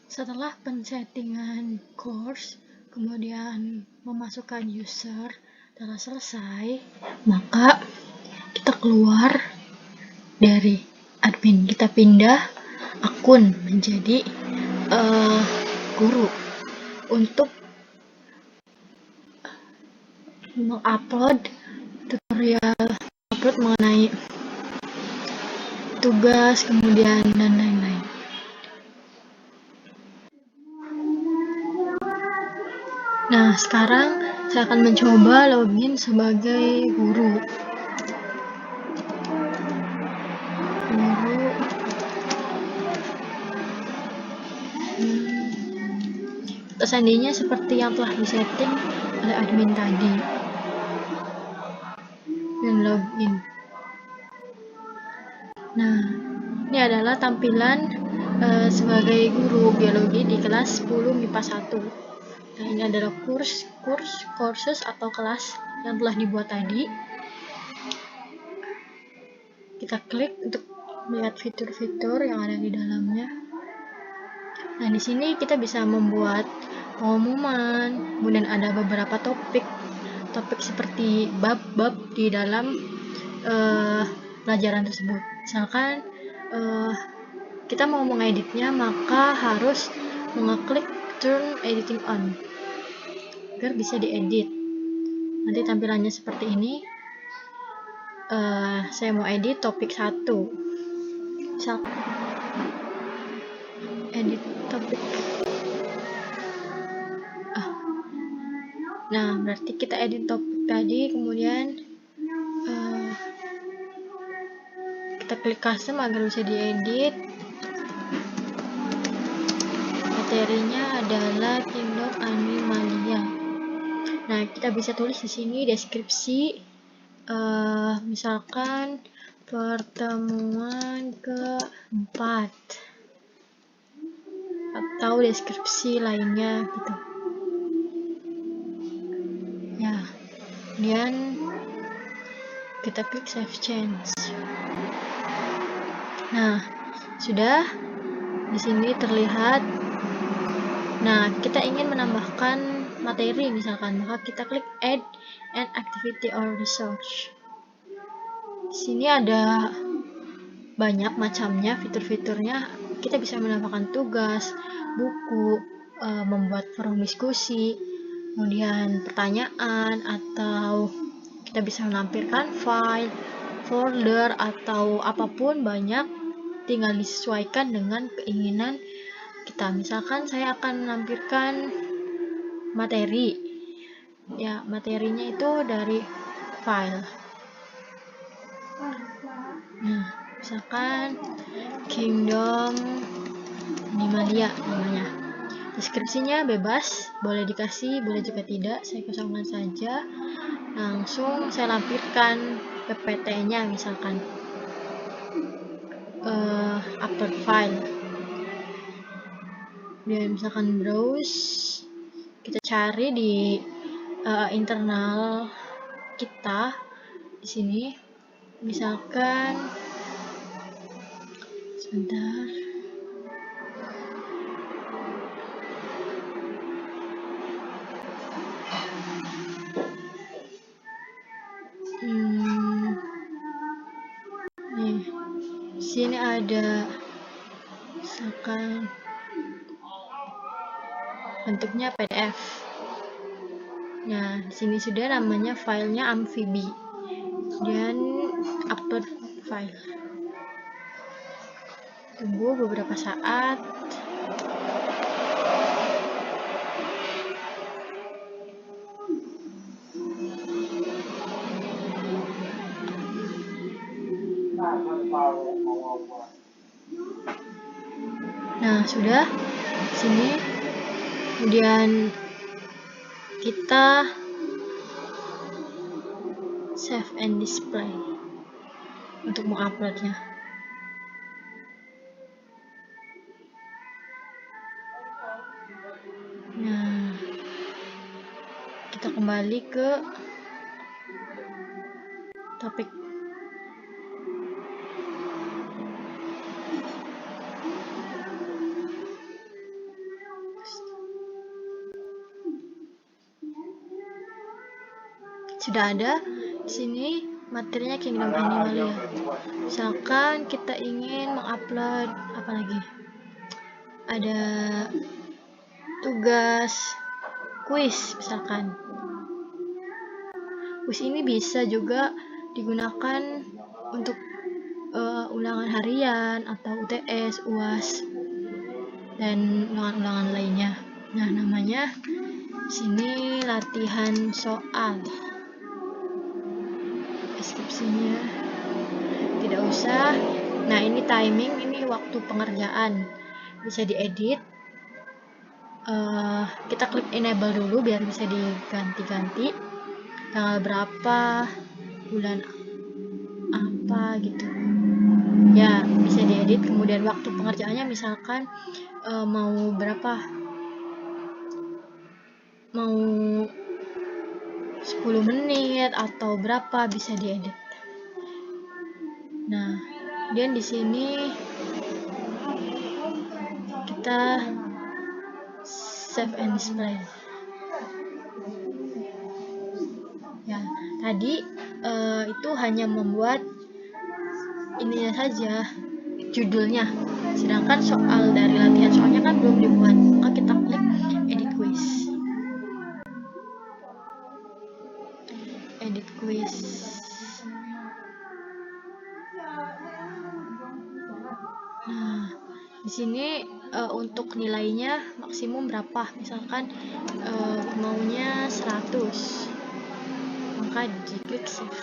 Setelah pensettingan course, kemudian memasukkan user, telah selesai, maka kita keluar dari admin, kita pindah akun menjadi guru untuk mengupload tutorial, upload mengenai tugas, kemudian dan lain-lain. Nah, sekarang saya akan mencoba login sebagai guru. Seandainya seperti yang telah disetting oleh admin tadi, dan login. Nah, ini adalah tampilan sebagai guru biologi di kelas 10 MIPA 1. Nah, ini adalah courses atau kelas yang telah dibuat tadi. Kita klik untuk melihat fitur-fitur yang ada di dalamnya. Nah, di sini kita bisa membuat pengumuman, kemudian ada beberapa topik seperti bab-bab di dalam pelajaran tersebut. Misalkan kita mau mengeditnya, maka harus mengeklik turn editing on agar bisa diedit. Nanti tampilannya seperti ini. Saya mau edit topik 1. Misal edit topik. Nah, berarti kita edit topik tadi, kemudian kita klik custom agar bisa diedit. Materinya adalah Kingdom Animalia. Nah, kita bisa tulis di sini deskripsi, misalkan pertemuan keempat atau deskripsi lainnya gitu. Ya, kemudian kita klik save change. Nah, sudah di sini terlihat. Nah, kita ingin menambahkan materi misalkan, maka kita klik add an activity or research. Di sini ada banyak macamnya fitur-fiturnya. Kita bisa menambahkan tugas, buku, membuat forum diskusi, kemudian pertanyaan, atau kita bisa menampilkan file, folder, atau apapun, banyak, tinggal disesuaikan dengan keinginan kita. Misalkan saya akan menampilkan materi, ya materinya itu dari file. Nah, misalkan Kingdom Animalia namanya. Deskripsinya bebas, boleh dikasih, boleh juga tidak. Saya kosongkan saja. Langsung saya lampirkan PPT-nya, misalkan upload file. Dan misalkan browse, kita cari di internal kita di sini, misalkan sebentar. Nih, di sini ada misalkan bentuknya PDF. Nah, di sini sudah namanya filenya amfibi. Dan upload file. Tunggu beberapa saat. Nah, sudah di sini. Kemudian kita save and display untuk menguploadnya. Nah, kita kembali ke topik. sudah ada di sini materinya Kingdom Animalia. Misalkan kita ingin mengupload apa lagi? Ada tugas kuis misalkan. Kuis ini bisa juga digunakan untuk ulangan harian atau UTS, UAS, dan ulangan-ulangan lainnya. Nah, namanya sini latihan soal. Deskripsinya tidak usah. Nah, ini timing, ini waktu pengerjaan. Bisa diedit. Kita klik enable dulu biar bisa diganti-ganti. Tanggal berapa, bulan apa gitu. Ya, bisa diedit. Kemudian waktu pengerjaannya misalkan mau berapa? Mau 10 menit atau berapa, bisa diedit. Nah, dan di sini kita save and display. Ya, tadi itu hanya membuat ininya saja, judulnya. Sedangkan soal dari latihan soalnya kan belum dibuat. Maka kita klik edit quiz. Edit quiz. Nah, di sini untuk nilainya maksimum berapa? Misalkan maunya 100. Maka diklik save.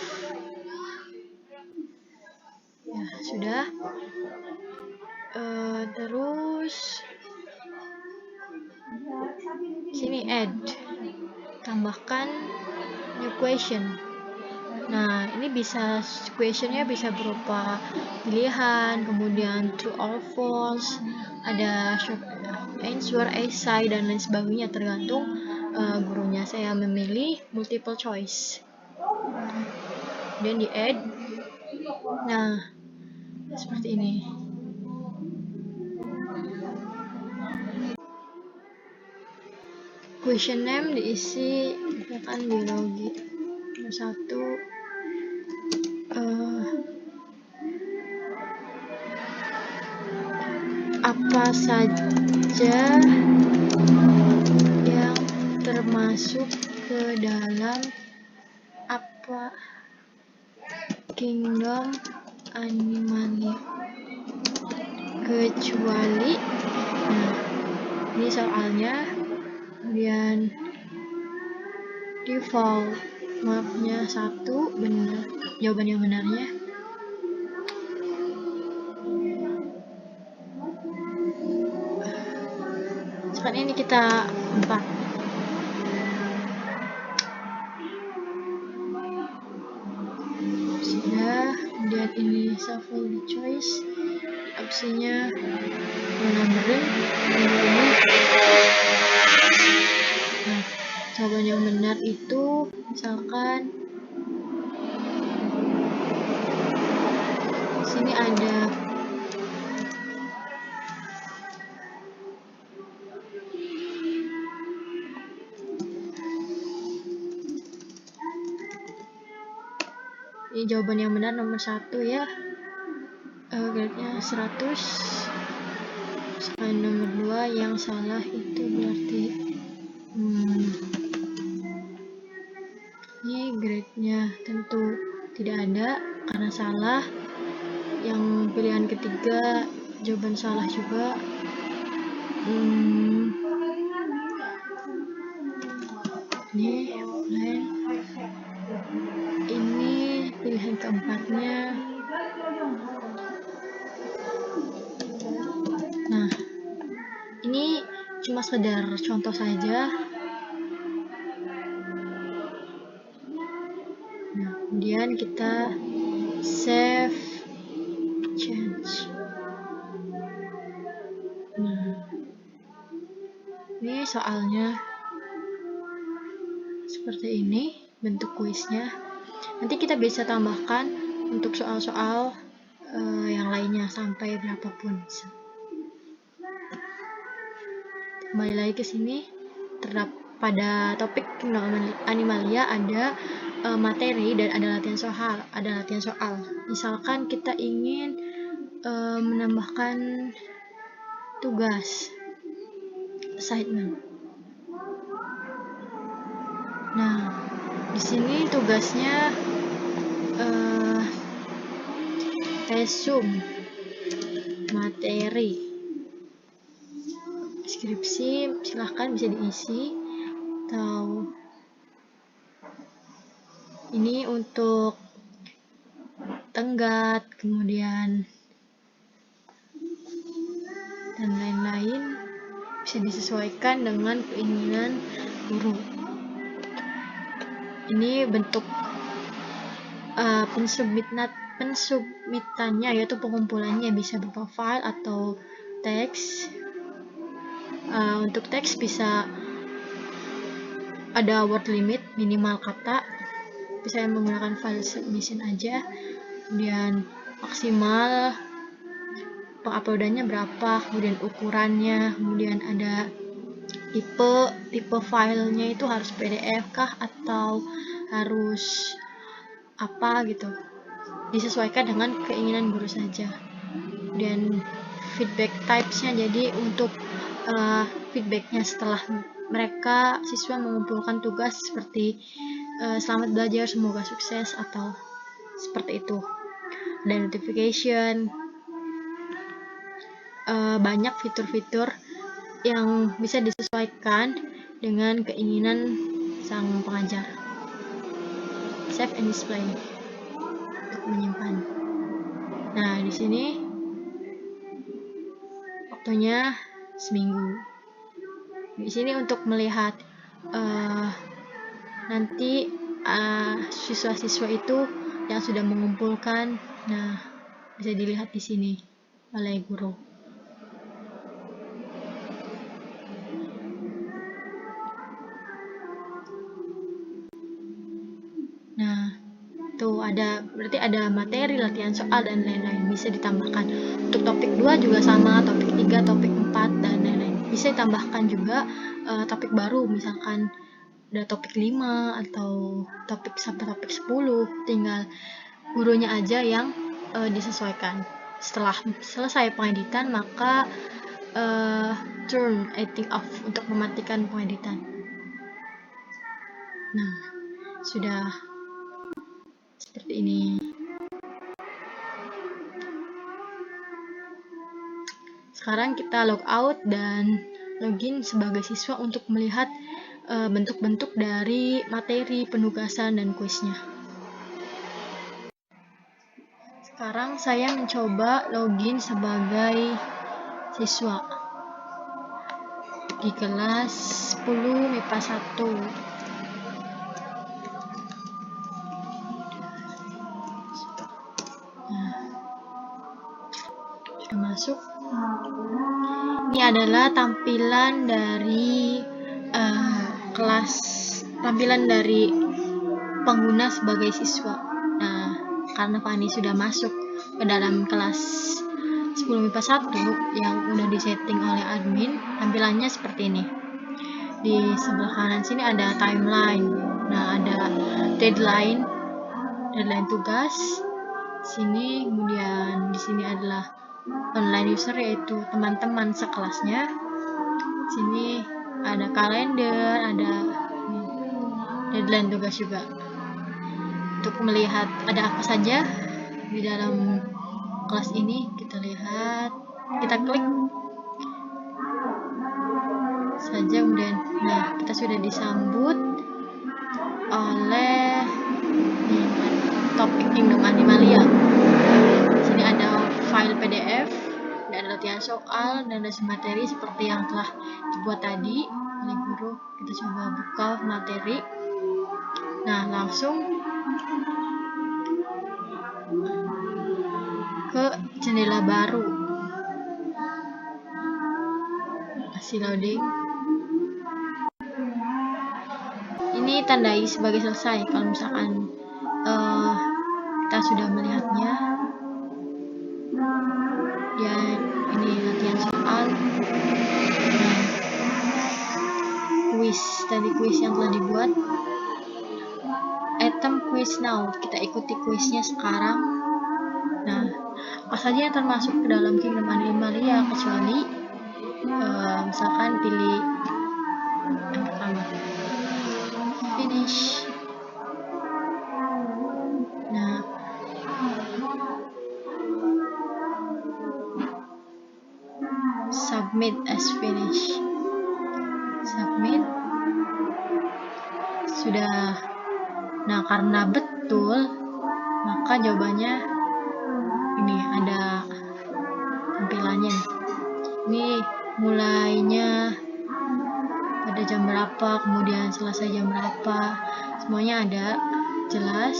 Ya, sudah. Terus sini add, tambahkan new question. Nah, ini bisa questionnya bisa berupa pilihan, kemudian true or false, ada short answer, essay, dan lain sebagainya, tergantung gurunya. Saya memilih multiple choice. Dan di add. Nah, seperti ini. Question name diisi misalkan biologi. Nomor 1 apa saja yang termasuk ke dalam apa Kingdom Animalia kecuali, nah ini soalnya. Kemudian default, maafnya 1 benar, jawaban yang benarnya. Sekarang ini kita 4. Sudah. Kemudian ini shuffle the choice, opsinya menambahin. Nah, jawaban yang benar itu misalkan sini ada ini jawaban yang benar nomor 1 ya, grade-nya 100. Sekarang nomor 2 yang salah itu berarti ini grade-nya tentu tidak ada karena salah. Yang pilihan ketiga jawaban salah juga. Ini lain. Ini pilihan keempatnya. Nah, ini cuma sekedar contoh saja. Nah, kemudian kita save change. Nah, ini soalnya seperti ini bentuk kuisnya. Nanti kita bisa tambahkan untuk soal-soal yang lainnya sampai berapapun. Kembali lagi ke sini, terdapat pada topik Kingdom Animalia ada materi dan ada latihan soal. Misalkan kita ingin menambahkan tugas assignment. Nah, di sini tugasnya resume, materi, deskripsi, silahkan bisa diisi, atau ini untuk tenggat, kemudian dan lain-lain, bisa disesuaikan dengan keinginan guru. Ini bentuk pensubmitannya, yaitu pengumpulannya bisa berupa file atau teks. Untuk teks bisa ada word limit, minimal kata, bisa menggunakan file submission aja. Kemudian maksimal penguploadannya berapa, kemudian ukurannya, kemudian ada tipe filenya itu harus PDF kah atau harus apa gitu, disesuaikan dengan keinginan guru saja. Dan feedback typesnya, jadi untuk feedbacknya setelah siswa mengumpulkan tugas seperti selamat belajar, semoga sukses, atau seperti itu. Dan notification, banyak fitur-fitur yang bisa disesuaikan dengan keinginan sang pengajar. Save and display untuk menyimpan. Nah, di sini waktunya seminggu. Di sini untuk melihat nanti siswa-siswa itu yang sudah mengumpulkan. Nah, bisa dilihat di sini oleh guru. Nah, tuh berarti ada materi, latihan soal, dan lain-lain, bisa ditambahkan. Untuk topik 2 juga sama, topik 3, topik 4, dan lain-lain. Bisa ditambahkan juga topik baru, misalkan ada topik 5 atau topik sampai topik 10, tinggal gurunya aja yang disesuaikan. Setelah selesai pengeditan, maka turn editing off untuk mematikan pengeditan. Nah, sudah seperti ini. Sekarang kita log out dan login sebagai siswa untuk melihat bentuk-bentuk dari materi, penugasan, dan kuisnya. Sekarang saya mencoba login sebagai siswa di kelas 10 MIPA 1. Sudah masuk. Ini adalah tampilan dari tampilan dari pengguna sebagai siswa. Nah, karena Fani sudah masuk ke dalam kelas 10 MIPA 1 yang udah disetting oleh admin, tampilannya seperti ini. Di sebelah kanan sini ada timeline. Nah, ada deadline tugas. Sini, kemudian di sini adalah online user, yaitu teman-teman sekelasnya. Sini ada kalender, ada deadline tugas juga. Untuk melihat ada apa saja di dalam kelas ini, kita lihat, kita klik saja, kemudian nah, kita sudah disambut oleh topik Kingdom Animalia. Sini ada file PDF dan latihan soal dan ada materi seperti yang telah dibuat tadi oleh guru. Kita coba buka materi. Nah, langsung ke jendela baru. Masih loading. Ini tandai sebagai selesai kalau misalkan kita sudah melihatnya. Ya, ini latihan soal. Nah, kuis yang telah dibuat. Item quiz now. Kita ikuti kuisnya sekarang. Nah, apa saja yang termasuk ke dalam Kingdom Animalia kecuali misalkan pilih yang pertama, finish. Nah, submit as finish. Submit. Sudah. Nah, karena betul, maka jawabannya ini ada tampilannya nih. Ini mulainya pada jam berapa, kemudian selesai jam berapa, semuanya ada jelas.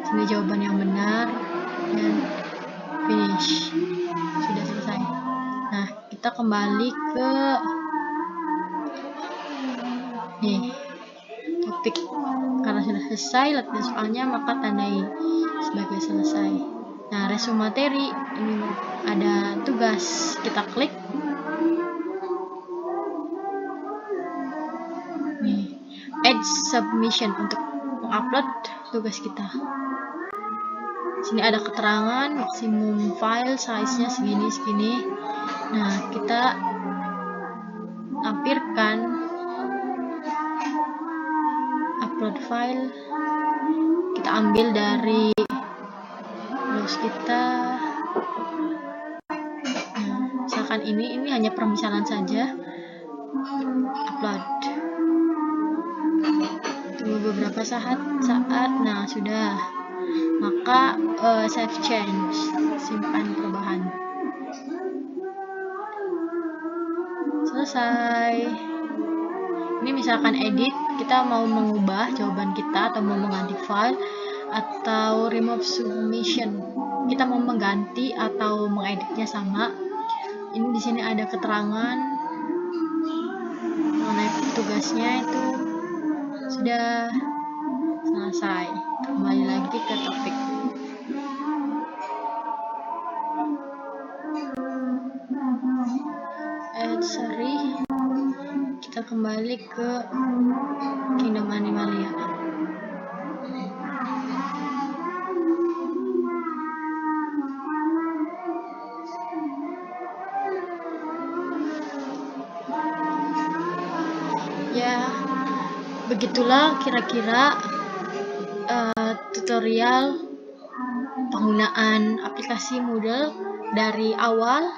Sini jawaban yang benar dan finish. Sudah selesai. Nah, kita kembali ke nih topik. Karena sudah selesai latihan soalnya, maka tandai sebagai selesai. Nah, resume materi ini ada tugas. Kita klik. Nih, add submission untuk mengupload tugas kita. Sini ada keterangan maksimum file size-nya segini. Nah, kita lampirkan upload file. Kita ambil dari browse kita. Nah, misalkan ini hanya permisalan saja. Upload. Tunggu beberapa saat. Nah, sudah. Maka save change, simpan perubahan. Selesai. Ini misalkan edit, kita mau mengubah jawaban kita atau mau mengganti file, atau remove submission, kita mau mengganti atau mengeditnya sama. Ini di sini ada keterangan mengenai tugasnya itu sudah selesai. Kembali lagi ke topik. Sorry, kita kembali ke Kingdom Animalia. Ya, begitulah kira-kira tutorial penggunaan aplikasi Moodle dari awal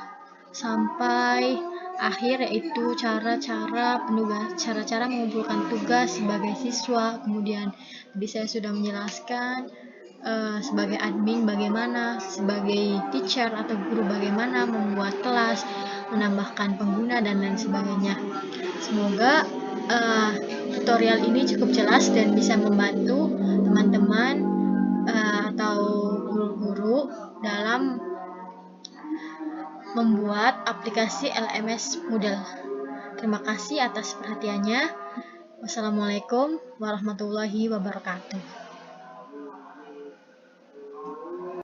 sampai akhir, yaitu cara-cara mengumpulkan tugas sebagai siswa. Kemudian tadi saya sudah menjelaskan sebagai admin bagaimana, sebagai teacher atau guru bagaimana membuat kelas, menambahkan pengguna dan lain sebagainya. Semoga tutorial ini cukup jelas dan bisa membantu teman-teman atau guru-guru dalam membuat aplikasi LMS Moodle. Terima kasih atas perhatiannya. Wassalamualaikum warahmatullahi wabarakatuh.